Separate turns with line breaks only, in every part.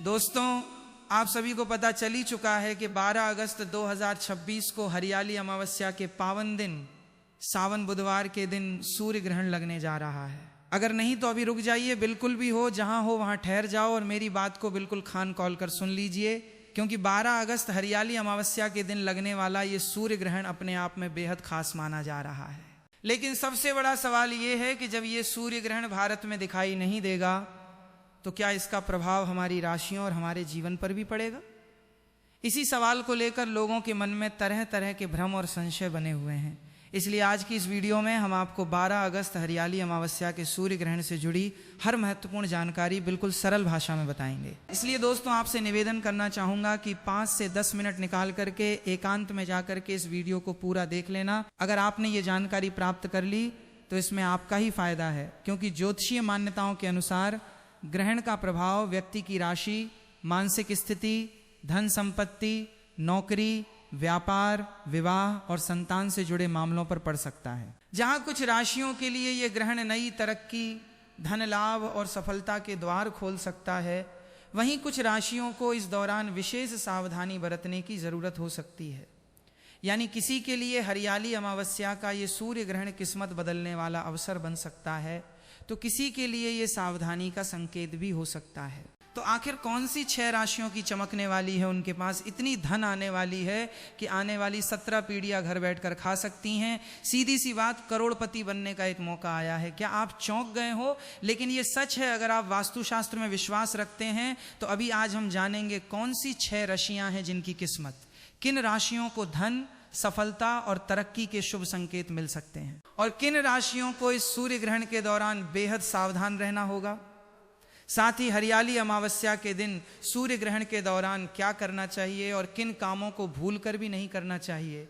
दोस्तों, आप सभी को पता चल ही चुका है कि 12 अगस्त 2026 को हरियाली अमावस्या के पावन दिन सावन बुधवार के दिन सूर्य ग्रहण लगने जा रहा है। अगर नहीं तो अभी रुक जाइए, बिल्कुल भी हो जहां हो वहां ठहर जाओ और मेरी बात को बिल्कुल खान कौल कर सुन लीजिए, क्योंकि 12 अगस्त हरियाली अमावस्या के दिन लगने वाला ये सूर्य ग्रहण अपने आप में बेहद खास माना जा रहा है। लेकिन सबसे बड़ा सवाल ये है कि जब ये सूर्य ग्रहण भारत में दिखाई नहीं देगा तो क्या इसका प्रभाव हमारी राशियों और हमारे जीवन पर भी पड़ेगा? इसी सवाल को लेकर लोगों के मन में तरह तरह के भ्रम और संशय बने हुए हैं। इसलिए आज की इस वीडियो में हम आपको 12 अगस्त हरियाली अमावस्या के सूर्य ग्रहण से जुड़ी हर महत्वपूर्ण जानकारी बिल्कुल सरल भाषा में बताएंगे। इसलिए दोस्तों, आपसे निवेदन करना चाहूंगा कि 5 से 10 मिनट निकाल करके एकांत में जाकर के इस वीडियो को पूरा देख लेना। अगर आपने ये जानकारी प्राप्त कर ली तो इसमें आपका ही फायदा है, क्योंकि ज्योतिषीय मान्यताओं के अनुसार ग्रहण का प्रभाव व्यक्ति की राशि, मानसिक स्थिति, धन संपत्ति, नौकरी, व्यापार, विवाह और संतान से जुड़े मामलों पर पड़ सकता है। जहां कुछ राशियों के लिए यह ग्रहण नई तरक्की, धन लाभ और सफलता के द्वार खोल सकता है, वहीं कुछ राशियों को इस दौरान विशेष सावधानी बरतने की जरूरत हो सकती है। यानी किसी के लिए हरियाली अमावस्या का ये सूर्य ग्रहण किस्मत बदलने वाला अवसर बन सकता है, तो किसी के लिए ये सावधानी का संकेत भी हो सकता है। तो आखिर कौन सी 6 राशियों की चमकने वाली है, उनके पास इतनी धन आने वाली है कि आने वाली 17 पीढ़ियां घर बैठकर खा सकती हैं? सीधी सी बात, करोड़पति बनने का एक मौका आया है। क्या आप चौंक गए हो? लेकिन ये सच है। अगर आप वास्तुशास्त्र में विश्वास रखते हैं तो अभी आज हम जानेंगे कौन सी 6 राशियां हैं जिनकी किस्मत, किन राशियों को धन, सफलता और तरक्की के शुभ संकेत मिल सकते हैं, और किन राशियों को इस सूर्य ग्रहण के दौरान बेहद सावधान रहना होगा। साथ ही हरियाली अमावस्या के दिन सूर्य ग्रहण के दौरान क्या करना चाहिए और किन कामों को भूलकर भी नहीं करना चाहिए,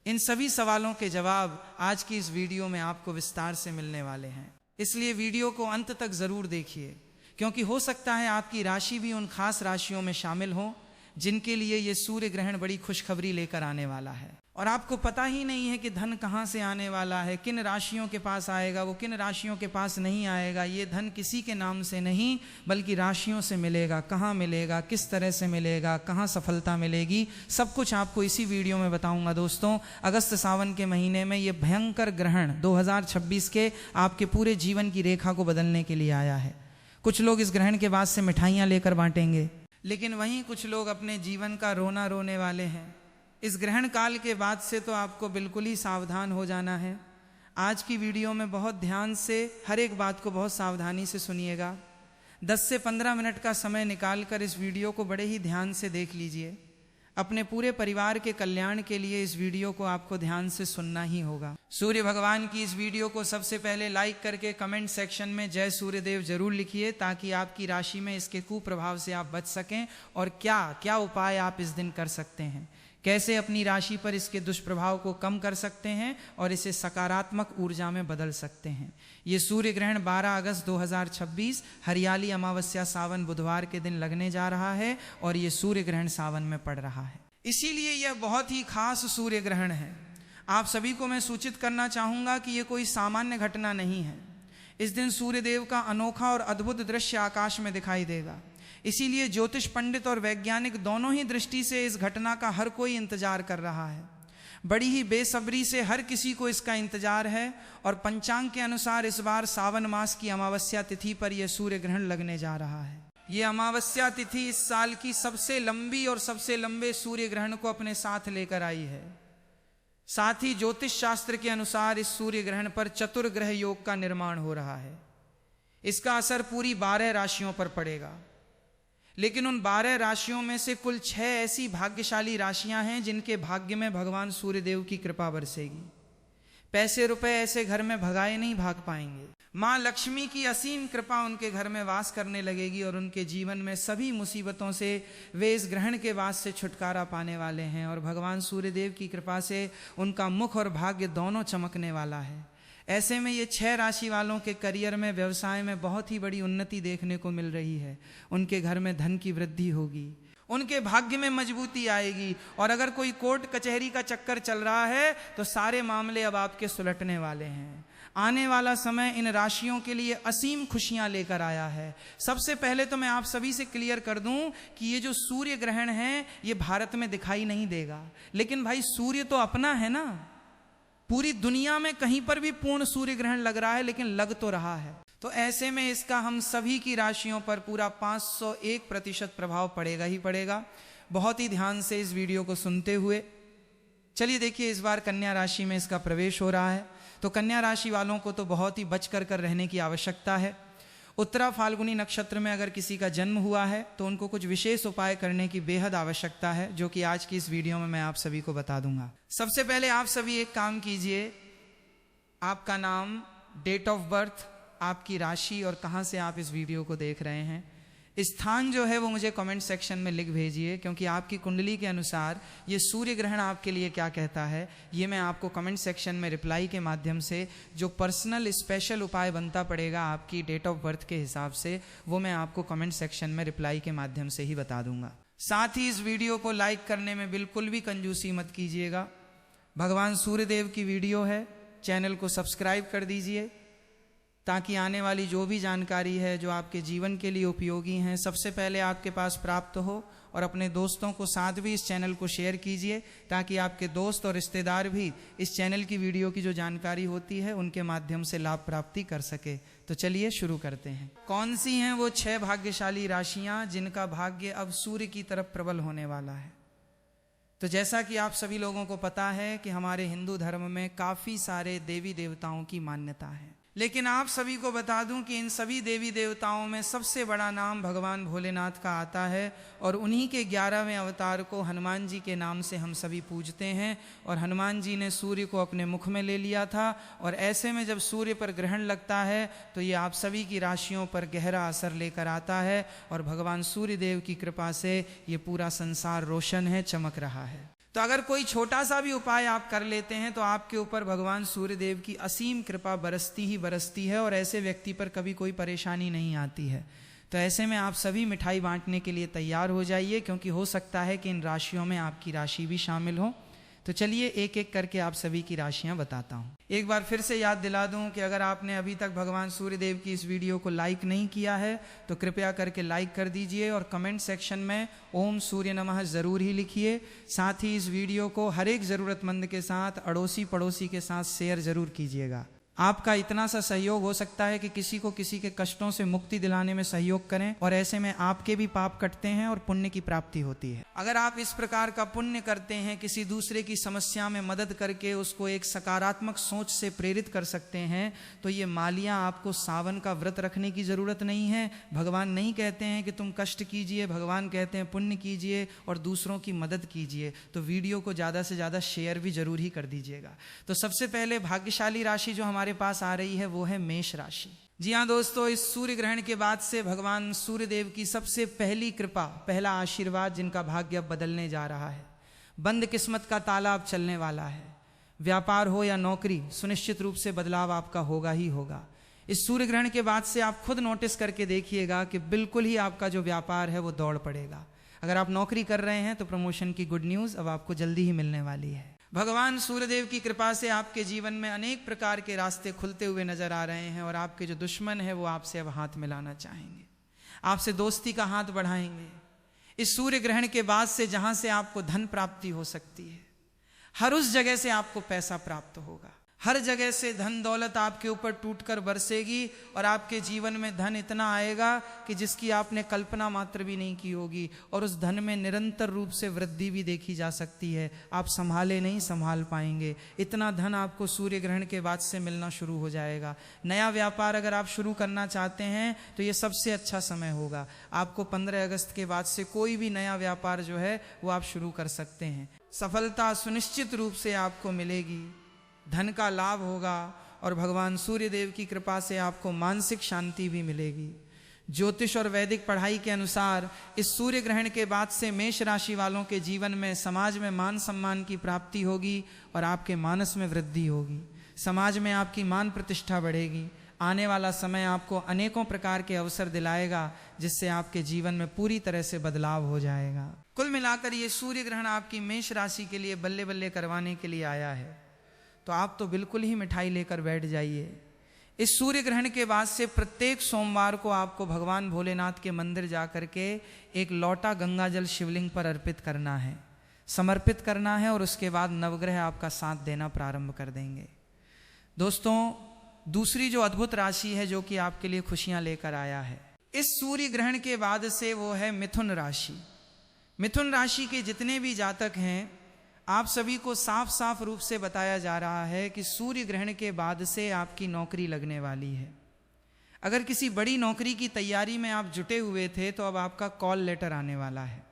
इन सभी सवालों के जवाब आज की इस वीडियो में आपको विस्तार से मिलने वाले हैं। इसलिए वीडियो को अंत तक जरूर देखिए, क्योंकि हो सकता है आपकी राशि भी उन खास राशियों में शामिल हो जिनके लिए ये सूर्य ग्रहण बड़ी खुशखबरी लेकर आने वाला है। और आपको पता ही नहीं है कि धन कहाँ से आने वाला है, किन राशियों के पास आएगा, वो किन राशियों के पास नहीं आएगा। ये धन किसी के नाम से नहीं बल्कि राशियों से मिलेगा। कहाँ मिलेगा, किस तरह से मिलेगा, कहाँ सफलता मिलेगी, सब कुछ आपको इसी वीडियो में बताऊंगा। दोस्तों, अगस्त सावन के महीने में ये भयंकर ग्रहण 2026 के आपके पूरे जीवन की रेखा को बदलने के लिए आया है। कुछ लोग इस ग्रहण के बाद से मिठाइयाँ लेकर बांटेंगे, लेकिन वहीं कुछ लोग अपने जीवन का रोना रोने वाले हैं। इस ग्रहण काल के बाद से तो आपको बिल्कुल ही सावधान हो जाना है। आज की वीडियो में बहुत ध्यान से हर एक बात को बहुत सावधानी से सुनिएगा। 10 से 15 मिनट का समय निकालकर इस वीडियो को बड़े ही ध्यान से देख लीजिए। अपने पूरे परिवार के कल्याण के लिए इस वीडियो को आपको ध्यान से सुनना ही होगा। सूर्य भगवान की इस वीडियो को सबसे पहले लाइक करके कमेंट सेक्शन में जय सूर्यदेव जरूर लिखिए, ताकि आपकी राशि में इसके कुप्रभाव से आप बच सकें और क्या क्या उपाय आप इस दिन कर सकते हैं, कैसे अपनी राशि पर इसके दुष्प्रभाव को कम कर सकते हैं और इसे सकारात्मक ऊर्जा में बदल सकते हैं। ये सूर्य ग्रहण 12 अगस्त 2026 हरियाली अमावस्या सावन बुधवार के दिन लगने जा रहा है और ये सूर्य ग्रहण सावन में पड़ रहा है। इसीलिए यह बहुत ही खास सूर्य ग्रहण है। आप सभी को मैं सूचित करना चाहूंगा कि यह कोई सामान्य घटना नहीं है। इस दिन सूर्यदेव का अनोखा और अद्भुत दृश्य आकाश में दिखाई देगा। इसीलिए ज्योतिष पंडित और वैज्ञानिक दोनों ही दृष्टि से इस घटना का हर कोई इंतजार कर रहा है। बड़ी ही बेसब्री से हर किसी को इसका इंतजार है। और पंचांग के अनुसार इस बार सावन मास की अमावस्या तिथि पर यह सूर्य ग्रहण लगने जा रहा है। यह अमावस्या तिथि इस साल की सबसे लंबी और सबसे लंबे सूर्य ग्रहण को अपने साथ लेकर आई है। साथ ही ज्योतिष शास्त्र के अनुसार इस सूर्य ग्रहण पर चतुर्ग्रह योग का निर्माण हो रहा है। इसका असर पूरी 12 राशियों पर पड़ेगा। लेकिन उन 12 राशियों में से कुल 6 ऐसी भाग्यशाली राशियां हैं जिनके भाग्य में भगवान सूर्यदेव की कृपा बरसेगी। पैसे रुपए ऐसे घर में भगाए नहीं भाग पाएंगे। मां लक्ष्मी की असीम कृपा उनके घर में वास करने लगेगी और उनके जीवन में सभी मुसीबतों से वे इस ग्रहण के बाद से छुटकारा पाने वाले हैं। और भगवान सूर्यदेव की कृपा से उनका मुख और भाग्य दोनों चमकने वाला है। ऐसे में ये 6 राशि वालों के करियर में, व्यवसाय में बहुत ही बड़ी उन्नति देखने को मिल रही है। उनके घर में धन की वृद्धि होगी, उनके भाग्य में मजबूती आएगी। और अगर कोई कोर्ट कचहरी का चक्कर चल रहा है तो सारे मामले अब आपके सुलटने वाले हैं। आने वाला समय इन राशियों के लिए असीम खुशियां लेकर आया है। सबसे पहले तो मैं आप सभी से क्लियर कर दूं कि ये जो सूर्य ग्रहण है ये भारत में दिखाई नहीं देगा, लेकिन भाई सूर्य तो अपना है ना। पूरी दुनिया में कहीं पर भी पूर्ण सूर्य ग्रहण लग रहा है, लेकिन लग तो रहा है। तो ऐसे में इसका हम सभी की राशियों पर पूरा 501% प्रभाव पड़ेगा ही पड़ेगा। बहुत ही ध्यान से इस वीडियो को सुनते हुए चलिए देखिए, इस बार कन्या राशि में इसका प्रवेश हो रहा है। तो कन्या राशि वालों को तो बहुत ही बच कर रहने की आवश्यकता है। उत्तरा फाल्गुनी नक्षत्र में अगर किसी का जन्म हुआ है तो उनको कुछ विशेष उपाय करने की बेहद आवश्यकता है, जो कि आज की इस वीडियो में मैं आप सभी को बता दूंगा। सबसे पहले आप सभी एक काम कीजिए, आपका नाम, डेट ऑफ बर्थ, आपकी राशि और कहां से आप इस वीडियो को देख रहे हैं, स्थान जो है वो मुझे कमेंट सेक्शन में लिख भेजिए, क्योंकि आपकी कुंडली के अनुसार ये सूर्य ग्रहण आपके लिए क्या कहता है ये मैं आपको कमेंट सेक्शन में रिप्लाई के माध्यम से जो पर्सनल स्पेशल उपाय बनता पड़ेगा आपकी डेट ऑफ बर्थ के हिसाब से, वो मैं आपको कमेंट सेक्शन में रिप्लाई के माध्यम से ही बता दूंगा। साथ ही इस वीडियो को लाइक करने में बिल्कुल भी कंजूसी मत कीजिएगा। भगवान सूर्यदेव की वीडियो है, चैनल को सब्सक्राइब कर दीजिए ताकि आने वाली जो भी जानकारी है जो आपके जीवन के लिए उपयोगी हैं सबसे पहले आपके पास प्राप्त हो। और अपने दोस्तों को साथ भी इस चैनल को शेयर कीजिए ताकि आपके दोस्त और रिश्तेदार भी इस चैनल की वीडियो की जो जानकारी होती है उनके माध्यम से लाभ प्राप्ति कर सके। तो चलिए शुरू करते हैं। कौन सी हैं वो 6 भाग्यशाली राशियां जिनका भाग्य अब सूर्य की तरफ प्रबल होने वाला है। तो जैसा कि आप सभी लोगों को पता है कि हमारे हिंदू धर्म में काफ़ी सारे देवी देवताओं की मान्यता है, लेकिन आप सभी को बता दूं कि इन सभी देवी देवताओं में सबसे बड़ा नाम भगवान भोलेनाथ का आता है और उन्हीं के 11वें अवतार को हनुमान जी के नाम से हम सभी पूजते हैं। और हनुमान जी ने सूर्य को अपने मुख में ले लिया था और ऐसे में जब सूर्य पर ग्रहण लगता है तो ये आप सभी की राशियों पर गहरा असर लेकर आता है और भगवान सूर्य देव की कृपा से ये पूरा संसार रोशन है, चमक रहा है। तो अगर कोई छोटा सा भी उपाय आप कर लेते हैं तो आपके ऊपर भगवान सूर्यदेव की असीम कृपा बरसती ही बरसती है और ऐसे व्यक्ति पर कभी कोई परेशानी नहीं आती है। तो ऐसे में आप सभी मिठाई बांटने के लिए तैयार हो जाइए, क्योंकि हो सकता है कि इन राशियों में आपकी राशि भी शामिल हो। तो चलिए एक एक करके आप सभी की राशियां बताता हूं। एक बार फिर से याद दिला दूं कि अगर आपने अभी तक भगवान सूर्यदेव की इस वीडियो को लाइक नहीं किया है तो कृपया करके लाइक कर दीजिए और कमेंट सेक्शन में ओम सूर्य नमः जरूर ही लिखिए। साथ ही इस वीडियो को हर एक ज़रूरतमंद के साथ, अड़ोसी पड़ोसी के साथ शेयर जरूर कीजिएगा। आपका इतना सा सहयोग हो सकता है कि किसी को किसी के कष्टों से मुक्ति दिलाने में सहयोग करें और ऐसे में आपके भी पाप कटते हैं और पुण्य की प्राप्ति होती है। अगर आप इस प्रकार का पुण्य करते हैं, किसी दूसरे की समस्या में मदद करके उसको एक सकारात्मक सोच से प्रेरित कर सकते हैं, तो ये मालियां आपको सावन का व्रत रखने की जरूरत नहीं है। भगवान नहीं कहते हैं कि तुम कष्ट कीजिए, भगवान कहते हैं पुण्य कीजिए और दूसरों की मदद कीजिए। तो वीडियो को ज़्यादा से ज़्यादा शेयर भी जरूर ही कर दीजिएगा। तो सबसे पहले भाग्यशाली राशि जो हमारे पास आ रही है वो है मेष राशि। जी हाँ दोस्तों, इस सूर्य ग्रहण के बाद से भगवान सूर्यदेव की सबसे पहली कृपा, पहला आशीर्वाद जिनका भाग्य अब बदलने जा रहा है। बंद किस्मत का ताला अब चलने वाला है। व्यापार हो या नौकरी, सुनिश्चित रूप से बदलाव आपका होगा ही होगा। इस सूर्य ग्रहण के बाद से आप खुद नोटिस करके देखिएगा कि बिल्कुल ही आपका जो व्यापार है वो दौड़ पड़ेगा। अगर आप नौकरी कर रहे हैं तो प्रमोशन की गुड न्यूज़ अब आपको जल्दी ही मिलने वाली है। भगवान सूर्यदेव की कृपा से आपके जीवन में अनेक प्रकार के रास्ते खुलते हुए नजर आ रहे हैं और आपके जो दुश्मन है वो आपसे अब हाथ मिलाना चाहेंगे, आपसे दोस्ती का हाथ बढ़ाएंगे। इस सूर्य ग्रहण के बाद से जहां से आपको धन प्राप्ति हो सकती है, हर उस जगह से आपको पैसा प्राप्त होगा। हर जगह से धन दौलत आपके ऊपर टूटकर बरसेगी और आपके जीवन में धन इतना आएगा कि जिसकी आपने कल्पना मात्र भी नहीं की होगी और उस धन में निरंतर रूप से वृद्धि भी देखी जा सकती है। आप संभाले नहीं संभाल पाएंगे, इतना धन आपको सूर्य ग्रहण के बाद से मिलना शुरू हो जाएगा। नया व्यापार अगर आप शुरू करना चाहते हैं तो ये सबसे अच्छा समय होगा। आपको 15 अगस्त के बाद से कोई भी नया व्यापार जो है वो आप शुरू कर सकते हैं। सफलता सुनिश्चित रूप से आपको मिलेगी, धन का लाभ होगा और भगवान सूर्यदेव की कृपा से आपको मानसिक शांति भी मिलेगी। ज्योतिष और वैदिक पढ़ाई के अनुसार इस सूर्य ग्रहण के बाद से मेष राशि वालों के जीवन में समाज में मान सम्मान की प्राप्ति होगी और आपके मानस में वृद्धि होगी। समाज में आपकी मान प्रतिष्ठा बढ़ेगी। आने वाला समय आपको अनेकों प्रकार के अवसर दिलाएगा जिससे आपके जीवन में पूरी तरह से बदलाव हो जाएगा। कुल मिलाकर ये सूर्य ग्रहण आपकी मेष राशि के लिए बल्ले बल्ले करवाने के लिए आया है। तो आप तो बिल्कुल ही मिठाई लेकर बैठ जाइए। इस सूर्य ग्रहण के बाद से प्रत्येक सोमवार को आपको भगवान भोलेनाथ के मंदिर जाकर के एक लौटा गंगा जल शिवलिंग पर अर्पित करना है, समर्पित करना है, और उसके बाद नवग्रह आपका साथ देना प्रारंभ कर देंगे। दोस्तों, दूसरी जो अद्भुत राशि है जो कि आपके लिए खुशियां लेकर आया है इस सूर्य ग्रहण के बाद से, वो है मिथुन राशि। मिथुन राशि के जितने भी जातक हैं, आप सभी को साफ साफ रूप से बताया जा रहा है कि सूर्य ग्रहण के बाद से आपकी नौकरी लगने वाली है। अगर किसी बड़ी नौकरी की तैयारी में आप जुटे हुए थे तो अब आपका कॉल लेटर आने वाला है,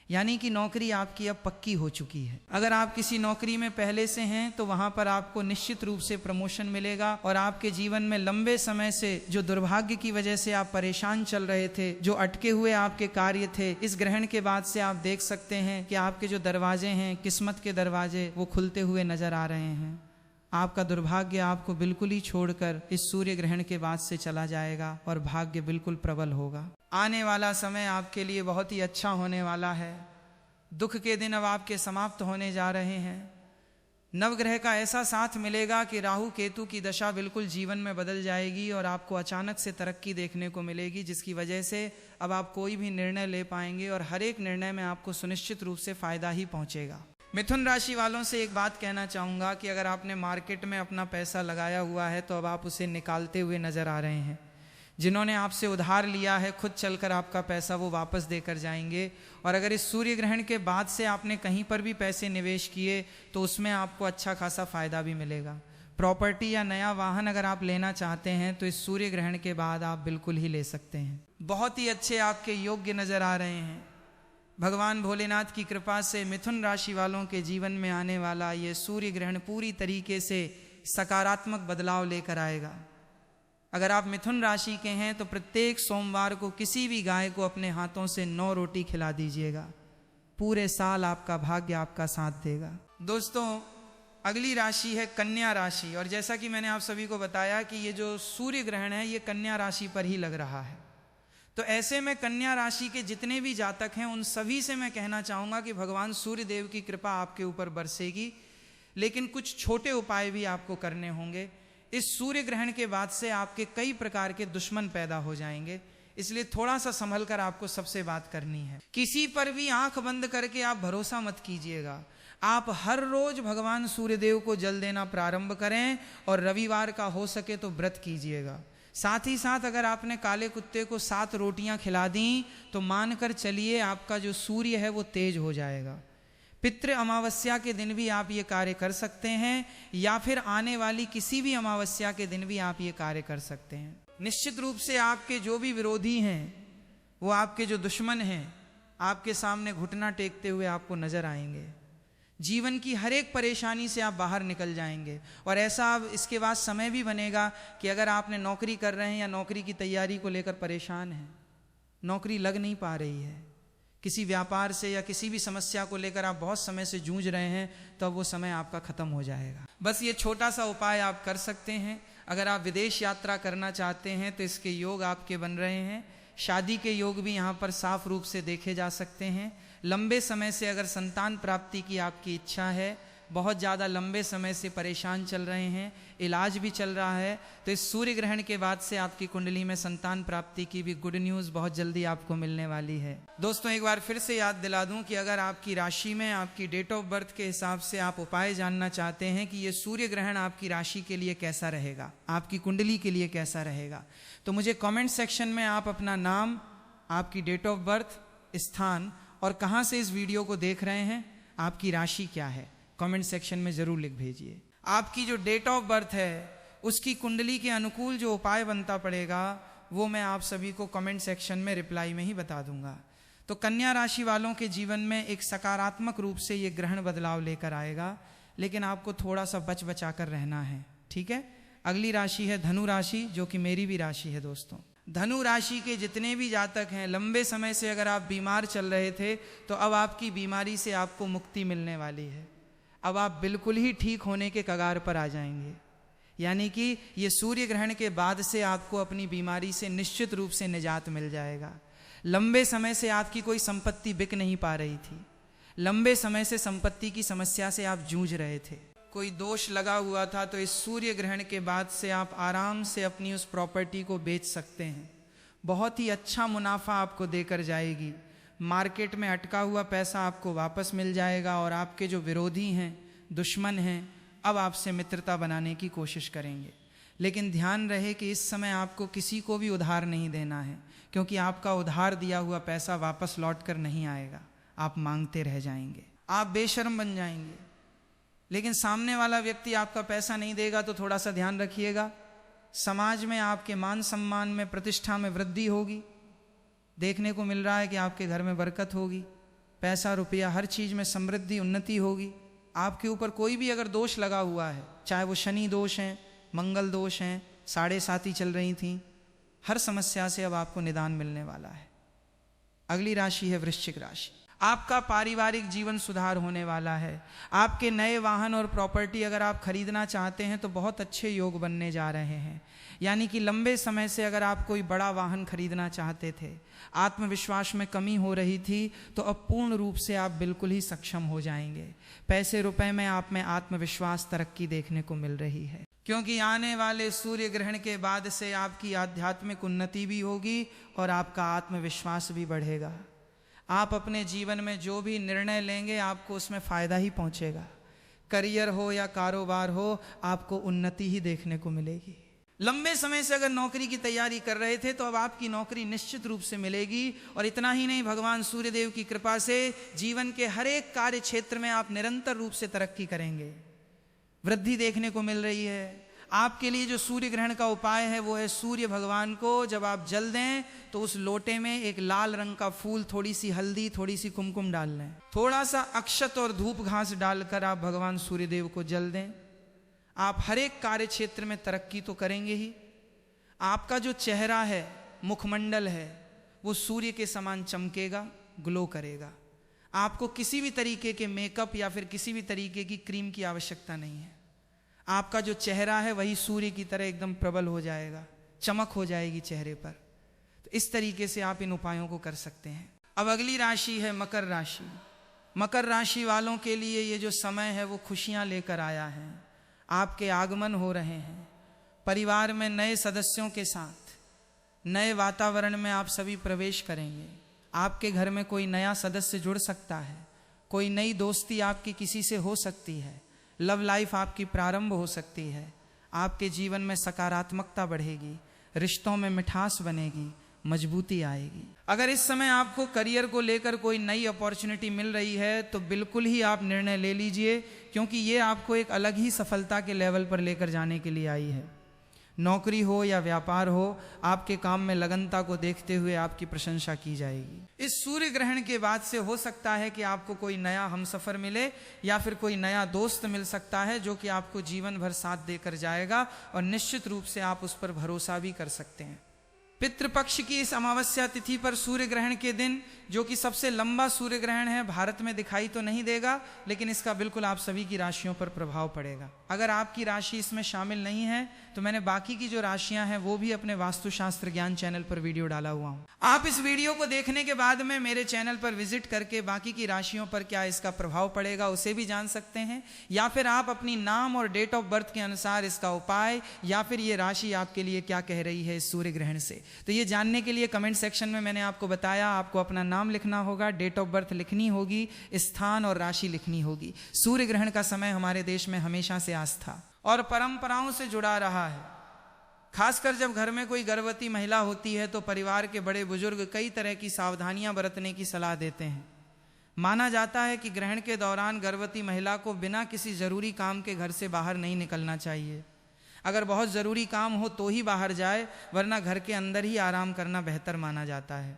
यानी कि नौकरी आपकी अब पक्की हो चुकी है। अगर आप किसी नौकरी में पहले से हैं तो वहां पर आपको निश्चित रूप से प्रमोशन मिलेगा, और आपके जीवन में लंबे समय से जो दुर्भाग्य की वजह से आप परेशान चल रहे थे, जो अटके हुए आपके कार्य थे, इस ग्रहण के बाद से आप देख सकते हैं कि आपके जो दरवाजे हैं, किस्मत के दरवाजे, वो खुलते हुए नजर आ रहे हैं। आपका दुर्भाग्य आपको बिल्कुल ही छोड़कर इस सूर्य ग्रहण के बाद से चला जाएगा और भाग्य बिल्कुल प्रबल होगा। आने वाला समय आपके लिए बहुत ही अच्छा होने वाला है। दुख के दिन अब आपके समाप्त होने जा रहे हैं। नवग्रह का ऐसा साथ मिलेगा कि राहु केतु की दशा बिल्कुल जीवन में बदल जाएगी और आपको अचानक से तरक्की देखने को मिलेगी, जिसकी वजह से अब आप कोई भी निर्णय ले पाएंगे और हर एक निर्णय में आपको सुनिश्चित रूप से फायदा ही पहुंचेगा। मिथुन राशि वालों से एक बात कहना चाहूँगा कि अगर आपने मार्केट में अपना पैसा लगाया हुआ है तो अब आप उसे निकालते हुए नजर आ रहे हैं। जिन्होंने आपसे उधार लिया है, खुद चलकर आपका पैसा वो वापस देकर जाएंगे। और अगर इस सूर्य ग्रहण के बाद से आपने कहीं पर भी पैसे निवेश किए तो उसमें आपको अच्छा खासा फायदा भी मिलेगा। प्रॉपर्टी या नया वाहन अगर आप लेना चाहते हैं तो इस सूर्य ग्रहण के बाद आप बिल्कुल ही ले सकते हैं। बहुत ही अच्छे आपके योग्य नजर आ रहे हैं। भगवान भोलेनाथ की कृपा से मिथुन राशि वालों के जीवन में आने वाला ये सूर्य ग्रहण पूरी तरीके से सकारात्मक बदलाव लेकर आएगा। अगर आप मिथुन राशि के हैं तो प्रत्येक सोमवार को किसी भी गाय को अपने हाथों से 9 रोटी खिला दीजिएगा। पूरे साल आपका भाग्य आपका साथ देगा। दोस्तों, अगली राशि है कन्या राशि, और जैसा कि मैंने आप सभी को बताया कि ये जो सूर्य ग्रहण है ये कन्या राशि पर ही लग रहा है। तो ऐसे में कन्या राशि के जितने भी जातक हैं उन सभी से मैं कहना चाहूँगा कि भगवान सूर्य देव की कृपा आपके ऊपर बरसेगी, लेकिन कुछ छोटे उपाय भी आपको करने होंगे। इस सूर्य ग्रहण के बाद से आपके कई प्रकार के दुश्मन पैदा हो जाएंगे, इसलिए थोड़ा सा संभल कर आपको सबसे बात करनी है। किसी पर भी आंख बंद करके आप भरोसा मत कीजिएगा। आप हर रोज भगवान सूर्य देव को जल देना प्रारंभ करें और रविवार का हो सके तो व्रत कीजिएगा। साथ ही साथ अगर आपने काले कुत्ते को 7 रोटियां खिला दी तो मानकर चलिए आपका जो सूर्य है वो तेज हो जाएगा। पितृ अमावस्या के दिन भी आप ये कार्य कर सकते हैं, या फिर आने वाली किसी भी अमावस्या के दिन भी आप ये कार्य कर सकते हैं। निश्चित रूप से आपके जो भी विरोधी हैं, वो आपके जो दुश्मन हैं, आपके सामने घुटना टेकते हुए आपको नजर आएंगे। जीवन की हर एक परेशानी से आप बाहर निकल जाएंगे। और ऐसा अब इसके बाद समय भी बनेगा कि अगर आपने नौकरी कर रहे हैं या नौकरी की तैयारी को लेकर परेशान हैं, नौकरी लग नहीं पा रही है, किसी व्यापार से या किसी भी समस्या को लेकर आप बहुत समय से जूझ रहे हैं, तो अब वो समय आपका खत्म हो जाएगा। बस ये छोटा सा उपाय आप कर सकते हैं। अगर आप विदेश यात्रा करना चाहते हैं तो इसके योग आपके बन रहे हैं। शादी के योग भी यहाँ पर साफ रूप से देखे जा सकते हैं। लंबे समय से अगर संतान प्राप्ति की आपकी इच्छा है, बहुत ज़्यादा लंबे समय से परेशान चल रहे हैं, इलाज भी चल रहा है, तो इस सूर्य ग्रहण के बाद से आपकी कुंडली में संतान प्राप्ति की भी गुड न्यूज़ बहुत जल्दी आपको मिलने वाली है। दोस्तों, एक बार फिर से याद दिला दूं कि अगर आपकी राशि में आपकी डेट ऑफ बर्थ के हिसाब से आप उपाय जानना चाहते हैं कि ये सूर्य ग्रहण आपकी राशि के लिए कैसा रहेगा, आपकी कुंडली के लिए कैसा रहेगा, तो मुझे कॉमेंट सेक्शन में आप अपना नाम, आपकी डेट ऑफ बर्थ, स्थान और कहाँ से इस वीडियो को देख रहे हैं, आपकी राशि क्या है, कमेंट सेक्शन में जरूर लिख भेजिए। आपकी जो डेट ऑफ बर्थ है उसकी कुंडली के अनुकूल जो उपाय बनता पड़ेगा वो मैं आप सभी को कमेंट सेक्शन में रिप्लाई में ही बता दूंगा। तो कन्या राशि वालों के जीवन में एक सकारात्मक रूप से ये ग्रहण बदलाव लेकर आएगा, लेकिन आपको थोड़ा सा बच बचा कर रहना है, ठीक है। अगली राशि है धनु राशि, जो कि मेरी भी राशि है। दोस्तों, धनु राशि के जितने भी जातक हैं, लंबे समय से अगर आप बीमार चल रहे थे तो अब आपकी बीमारी से आपको मुक्ति मिलने वाली है। अब आप बिल्कुल ही ठीक होने के कगार पर आ जाएंगे, यानी कि ये सूर्य ग्रहण के बाद से आपको अपनी बीमारी से निश्चित रूप से निजात मिल जाएगा। लंबे समय से आपकी कोई संपत्ति बिक नहीं पा रही थी, लंबे समय से संपत्ति की समस्या से आप जूझ रहे थे, कोई दोष लगा हुआ था, तो इस सूर्य ग्रहण के बाद से आप आराम से अपनी उस प्रॉपर्टी को बेच सकते हैं। बहुत ही अच्छा मुनाफा आपको देकर जाएगी। मार्केट में अटका हुआ पैसा आपको वापस मिल जाएगा और आपके जो विरोधी हैं, दुश्मन हैं, अब आपसे मित्रता बनाने की कोशिश करेंगे। लेकिन ध्यान रहे कि इस समय आपको किसी को भी उधार नहीं देना है, क्योंकि आपका उधार दिया हुआ पैसा वापस लौट कर नहीं आएगा। आप मांगते रह जाएंगे, आप बेशर्म बन जाएंगे। लेकिन सामने वाला व्यक्ति आपका पैसा नहीं देगा तो थोड़ा सा ध्यान रखिएगा, समाज में आपके मान सम्मान में, प्रतिष्ठा में वृद्धि होगी। देखने को मिल रहा है कि आपके घर में बरकत होगी, पैसा रुपया हर चीज़ में समृद्धि उन्नति होगी। आपके ऊपर कोई भी अगर दोष लगा हुआ है, चाहे वो शनि दोष हैं, मंगल दोष हैं, 7.5 चल रही थी, हर समस्या से अब आपको निदान मिलने वाला है। अगली राशि है वृश्चिक राशि। आपका पारिवारिक जीवन सुधार होने वाला है। आपके नए वाहन और प्रॉपर्टी अगर आप खरीदना चाहते हैं तो बहुत अच्छे योग बनने जा रहे हैं। यानी कि लंबे समय से अगर आप कोई बड़ा वाहन खरीदना चाहते थे, आत्मविश्वास में कमी हो रही थी, तो अब पूर्ण रूप से आप बिल्कुल ही सक्षम हो जाएंगे। पैसे रुपए में आप में आत्मविश्वास, तरक्की देखने को मिल रही है, क्योंकि आने वाले सूर्य ग्रहण के बाद से आपकी आध्यात्मिक उन्नति भी होगी और आपका आत्मविश्वास भी बढ़ेगा। आप अपने जीवन में जो भी निर्णय लेंगे आपको उसमें फ़ायदा ही पहुंचेगा। करियर हो या कारोबार हो, आपको उन्नति ही देखने को मिलेगी। लंबे समय से अगर नौकरी की तैयारी कर रहे थे तो अब आपकी नौकरी निश्चित रूप से मिलेगी। और इतना ही नहीं, भगवान सूर्यदेव की कृपा से जीवन के हर एक कार्य क्षेत्र में आप निरंतर रूप से तरक्की करेंगे, वृद्धि देखने को मिल रही है। आपके लिए जो सूर्य ग्रहण का उपाय है वो है, सूर्य भगवान को जब आप जल दें तो उस लोटे में एक लाल रंग का फूल, थोड़ी सी हल्दी, थोड़ी सी कुमकुम डाल लें, थोड़ा सा अक्षत और धूप घास डालकर आप भगवान सूर्यदेव को जल दें। आप हर एक कार्य क्षेत्र में तरक्की तो करेंगे ही। आपका जो चेहरा है, मुखमंडल है, वो सूर्य के समान चमकेगा, ग्लो करेगा। आपको किसी भी तरीके के मेकअप या फिर किसी भी तरीके की क्रीम की आवश्यकता नहीं है। आपका जो चेहरा है वही सूर्य की तरह एकदम प्रबल हो जाएगा, चमक हो जाएगी चेहरे पर। तो इस तरीके से आप इन उपायों को कर सकते हैं। अब अगली राशि है मकर राशि। मकर राशि वालों के लिए ये जो समय है वो खुशियां लेकर आया है। आपके आगमन हो रहे हैं, परिवार में नए सदस्यों के साथ नए वातावरण में आप सभी प्रवेश करेंगे। आपके घर में कोई नया सदस्य जुड़ सकता है, कोई नई दोस्ती आपकी किसी से हो सकती है, लव लाइफ आपकी प्रारंभ हो सकती है। आपके जीवन में सकारात्मकता बढ़ेगी, रिश्तों में मिठास बनेगी, मजबूती आएगी। अगर इस समय आपको करियर को लेकर कोई नई अपॉर्चुनिटी मिल रही है तो बिल्कुल ही आप निर्णय ले लीजिए, क्योंकि ये आपको एक अलग ही सफलता के लेवल पर लेकर जाने के लिए आई है। नौकरी हो या व्यापार हो, आपके काम में लगनता को देखते हुए आपकी प्रशंसा की जाएगी। इस सूर्य ग्रहण के बाद से हो सकता है कि आपको कोई नया हमसफर मिले या फिर कोई नया दोस्त मिल सकता है, जो कि आपको जीवन भर साथ देकर जाएगा और निश्चित रूप से आप उस पर भरोसा भी कर सकते हैं। पितृपक्ष की इस अमावस्या तिथि पर सूर्य ग्रहण के दिन, जो कि सबसे लंबा सूर्य ग्रहण है, भारत में दिखाई तो नहीं देगा, लेकिन इसका बिल्कुल आप सभी की राशियों पर प्रभाव पड़ेगा। अगर आपकी राशि इसमें शामिल नहीं है तो मैंने बाकी की जो राशियां हैं वो भी अपने वास्तुशास्त्र ज्ञान चैनल पर वीडियो डाला हुआ हूं। आप इस वीडियो को देखने के बाद में मेरे चैनल पर विजिट करके बाकी की राशियों पर क्या इसका प्रभाव पड़ेगा उसे भी जान सकते हैं, या फिर आप अपनी नाम और डेट ऑफ बर्थ के अनुसार इसका उपाय या फिर ये राशि आपके लिए क्या कह रही है इस सूर्य ग्रहण से। तो ये जानने के लिए कमेंट सेक्शन में मैंने आपको बताया, आपको अपना नाम लिखना होगा, डेट ऑफ बर्थ लिखनी होगी, स्थान और राशि लिखनी होगी। सूर्य ग्रहण का समय हमारे देश में हमेशा से आस्था और परंपराओं से जुड़ा रहा है। खासकर जब घर में कोई गर्भवती महिला होती है तो परिवार के बड़े बुजुर्ग कई तरह की सावधानियां बरतने की सलाह देते हैं। माना जाता है कि ग्रहण के दौरान गर्भवती महिला को बिना किसी जरूरी काम के घर से बाहर नहीं निकलना चाहिए। अगर बहुत ज़रूरी काम हो तो ही बाहर जाए, वरना घर के अंदर ही आराम करना बेहतर माना जाता है।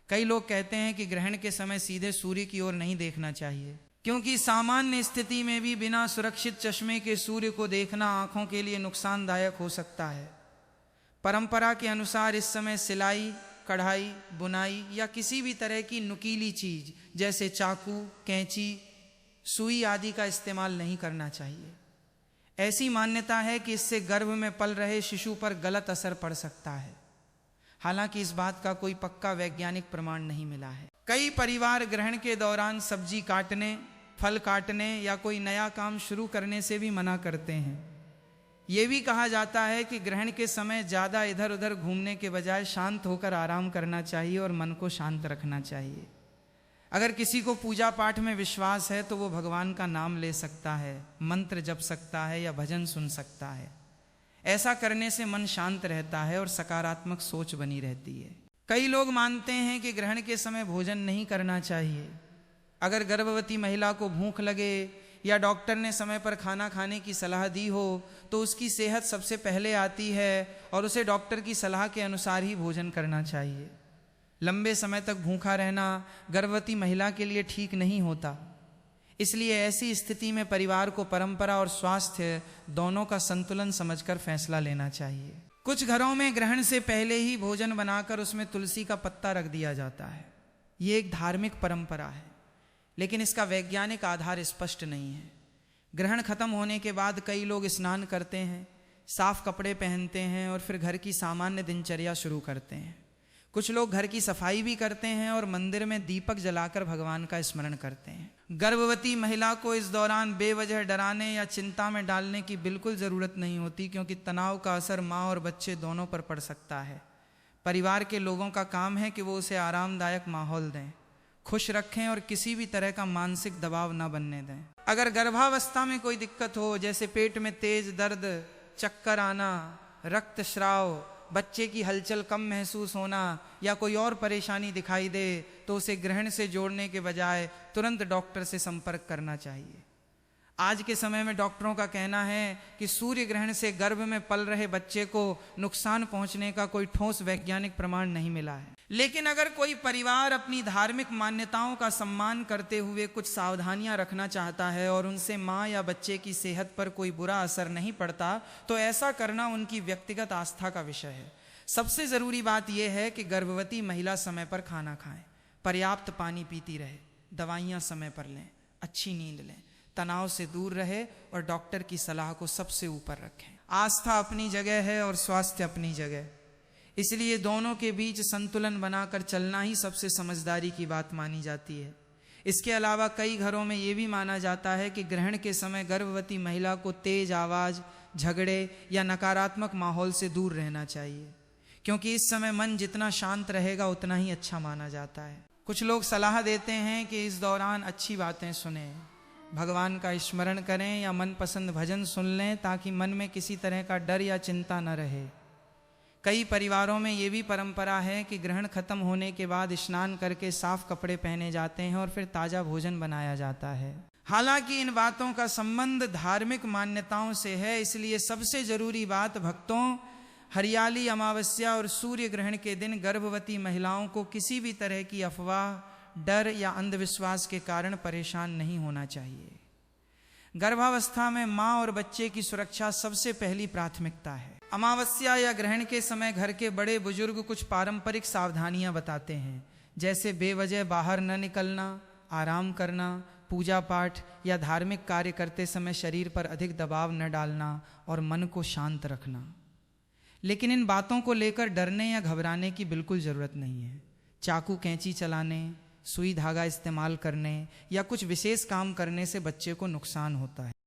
कई लोग कहते हैं कि ग्रहण के समय सीधे सूर्य की ओर नहीं देखना चाहिए, क्योंकि सामान्य स्थिति में भी बिना सुरक्षित चश्मे के सूर्य को देखना आंखों के लिए नुकसानदायक हो सकता है। परंपरा के अनुसार इस समय सिलाई, कढ़ाई, बुनाई या किसी भी तरह की नुकीली चीज जैसे चाकू, कैंची, सुई आदि का इस्तेमाल नहीं करना चाहिए। ऐसी मान्यता है कि इससे गर्भ में पल रहे शिशु पर गलत असर पड़ सकता है। हालांकि इस बात का कोई पक्का वैज्ञानिक प्रमाण नहीं मिला है। कई परिवार ग्रहण के दौरान सब्जी काटने, फल काटने या कोई नया काम शुरू करने से भी मना करते हैं। ये भी कहा जाता है कि ग्रहण के समय ज़्यादा इधर उधर घूमने के बजाय शांत होकर आराम करना चाहिए और मन को शांत रखना चाहिए। अगर किसी को पूजा पाठ में विश्वास है तो वो भगवान का नाम ले सकता है, मंत्र जप सकता है या भजन सुन सकता है। ऐसा करने से मन शांत रहता है और सकारात्मक सोच बनी रहती है। कई लोग मानते हैं कि ग्रहण के समय भोजन नहीं करना चाहिए। अगर गर्भवती महिला को भूख लगे या डॉक्टर ने समय पर खाना खाने की सलाह दी हो तो उसकी सेहत सबसे पहले आती है और उसे डॉक्टर की सलाह के अनुसार ही भोजन करना चाहिए। लंबे समय तक भूखा रहना गर्भवती महिला के लिए ठीक नहीं होता। इसलिए ऐसी स्थिति में परिवार को परंपरा और स्वास्थ्य दोनों का संतुलन समझकर फैसला लेना चाहिए। कुछ घरों में ग्रहण से पहले ही भोजन बनाकर उसमें तुलसी का पत्ता रख दिया जाता है। ये एक धार्मिक परंपरा है, लेकिन इसका वैज्ञानिक आधार स्पष्ट नहीं है। ग्रहण खत्म होने के बाद कई लोग स्नान करते हैं, साफ कपड़े पहनते हैं और फिर घर की सामान्य दिनचर्या शुरू करते हैं। कुछ लोग घर की सफाई भी करते हैं और मंदिर में दीपक जलाकर भगवान का स्मरण करते हैं। गर्भवती महिला को इस दौरान बेवजह डराने या चिंता में डालने की बिल्कुल ज़रूरत नहीं होती, क्योंकि तनाव का असर माँ और बच्चे दोनों पर पड़ सकता है। परिवार के लोगों का काम है कि वो उसे आरामदायक माहौल दें, खुश रखें और किसी भी तरह का मानसिक दबाव न बनने दें। अगर गर्भावस्था में कोई दिक्कत हो, जैसे पेट में तेज दर्द, चक्कर आना, रक्तस्राव, बच्चे की हलचल कम महसूस होना या कोई और परेशानी दिखाई दे, तो उसे ग्रहण से जोड़ने के बजाय तुरंत डॉक्टर से संपर्क करना चाहिए। आज के समय में डॉक्टरों का कहना है कि सूर्य ग्रहण से गर्भ में पल रहे बच्चे को नुकसान पहुंचने का कोई ठोस वैज्ञानिक प्रमाण नहीं मिला है। लेकिन अगर कोई परिवार अपनी धार्मिक मान्यताओं का सम्मान करते हुए कुछ सावधानियां रखना चाहता है और उनसे माँ या बच्चे की सेहत पर कोई बुरा असर नहीं पड़ता, तो ऐसा करना उनकी व्यक्तिगत आस्था का विषय है। सबसे ज़रूरी बात यह है कि गर्भवती महिला समय पर खाना खाएं, पर्याप्त पानी पीती रहे, दवाइयाँ समय पर लें, अच्छी नींद लें, तनाव से दूर रहे और डॉक्टर की सलाह को सबसे ऊपर रखें। आस्था अपनी जगह है और स्वास्थ्य अपनी जगह, इसलिए दोनों के बीच संतुलन बनाकर चलना ही सबसे समझदारी की बात मानी जाती है। इसके अलावा कई घरों में ये भी माना जाता है कि ग्रहण के समय गर्भवती महिला को तेज आवाज़, झगड़े या नकारात्मक माहौल से दूर रहना चाहिए, क्योंकि इस समय मन जितना शांत रहेगा उतना ही अच्छा माना जाता है। कुछ लोग सलाह देते हैं कि इस दौरान अच्छी बातें सुनें, भगवान का स्मरण करें या मनपसंद भजन सुन लें, ताकि मन में किसी तरह का डर या चिंता न रहे। कई परिवारों में ये भी परंपरा है कि ग्रहण खत्म होने के बाद स्नान करके साफ कपड़े पहने जाते हैं और फिर ताज़ा भोजन बनाया जाता है। हालांकि इन बातों का संबंध धार्मिक मान्यताओं से है, इसलिए सबसे ज़रूरी बात भक्तों, हरियाली अमावस्या और सूर्य ग्रहण के दिन गर्भवती महिलाओं को किसी भी तरह की अफवाह, डर या अंधविश्वास के कारण परेशान नहीं होना चाहिए। गर्भावस्था में माँ और बच्चे की सुरक्षा सबसे पहली प्राथमिकता है। अमावस्या या ग्रहण के समय घर के बड़े बुजुर्ग कुछ पारंपरिक सावधानियां बताते हैं, जैसे बेवजह बाहर न निकलना, आराम करना, पूजा पाठ या धार्मिक कार्य करते समय शरीर पर अधिक दबाव न डालना और मन को शांत रखना। लेकिन इन बातों को लेकर डरने या घबराने की बिल्कुल ज़रूरत नहीं है। चाकू कैंची चलाने, सुई धागा इस्तेमाल करने या कुछ विशेष काम करने से बच्चे को नुकसान होता है।